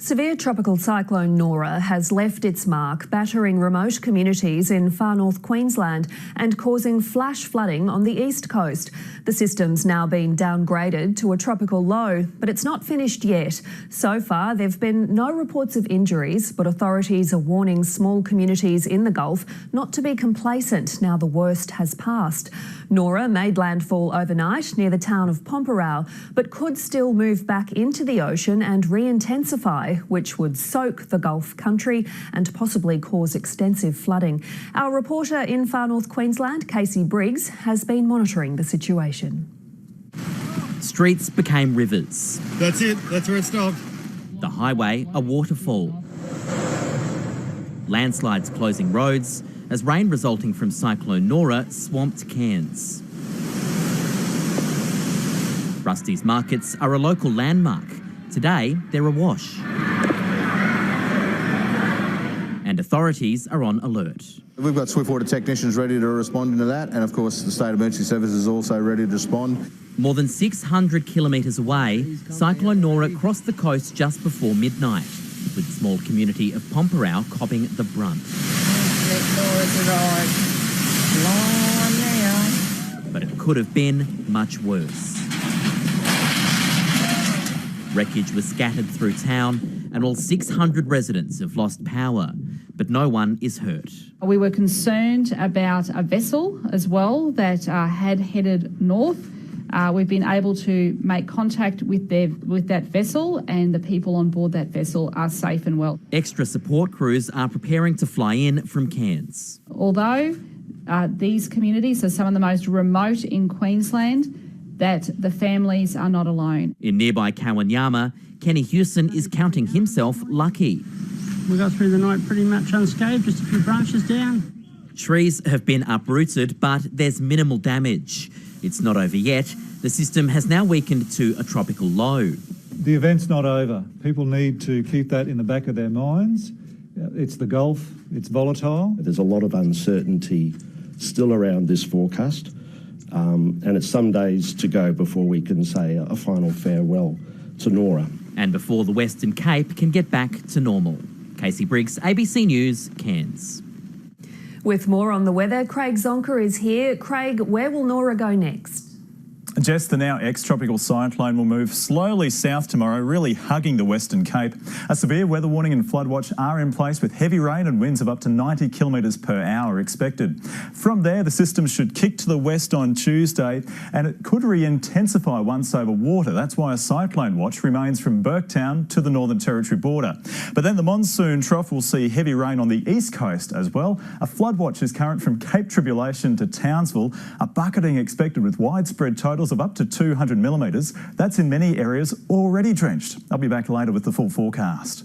Severe tropical cyclone Nora has left its mark, battering remote communities in far north Queensland and causing flash flooding on the east coast. The system's now been downgraded to a tropical low, but it's not finished yet. So far, there have been no reports of injuries, but authorities are warning small communities in the Gulf not to be complacent now the worst has passed. Nora made landfall overnight near the town of Pomperau, but could still move back into the ocean and re-intensify, which would soak the Gulf country and possibly cause extensive flooding. Our reporter in far north Queensland, Casey Briggs, has been monitoring the situation. Streets became rivers. That's it, that's where it stopped. The highway a waterfall. Landslides closing roads as rain resulting from Cyclone Nora swamped Cairns. Rusty's markets are a local landmark. Today, they're awash. And authorities are on alert. We've got swiftwater technicians ready to respond to that, and of course the State Emergency Service is also ready to respond. More than 600 kilometres away, Cyclone Nora crossed the coast just before midnight, with the small community of Pomperau copping the brunt. But it could have been much worse. Wreckage was scattered through town and all 600 residents have lost power, but no one is hurt. We were concerned about a vessel as well that had headed north. We've been able to make contact with that vessel, and the people on board that vessel are safe and well. Extra support crews are preparing to fly in from Cairns. Although these communities are some of the most remote in Queensland, that the families are not alone. In nearby Kawanyama, Kenny Hewson is counting himself lucky. We got through the night pretty much unscathed, just a few branches down. Trees have been uprooted, but there's minimal damage. It's not over yet. The system has now weakened to a tropical low. The event's not over. People need to keep that in the back of their minds. It's the Gulf, it's volatile. There's a lot of uncertainty still around this forecast, and it's some days to go before we can say a final farewell to Nora. And before the Western Cape can get back to normal. Casey Briggs, ABC News, Cairns. With more on the weather, Craig Zonker is here. Craig, where will Nora go next? Jess, the now ex-tropical cyclone will move slowly south tomorrow, really hugging the Western Cape. A severe weather warning and flood watch are in place with heavy rain and winds of up to 90 kilometres per hour expected. From there, the system should kick to the west on Tuesday and it could re-intensify once over water. That's why a cyclone watch remains from Burketown to the Northern Territory border. But then the monsoon trough will see heavy rain on the east coast as well. A flood watch is current from Cape Tribulation to Townsville. A bucketing expected with widespread totals of up to 200 millimetres. That's in many areas already drenched. I'll be back later with the full forecast.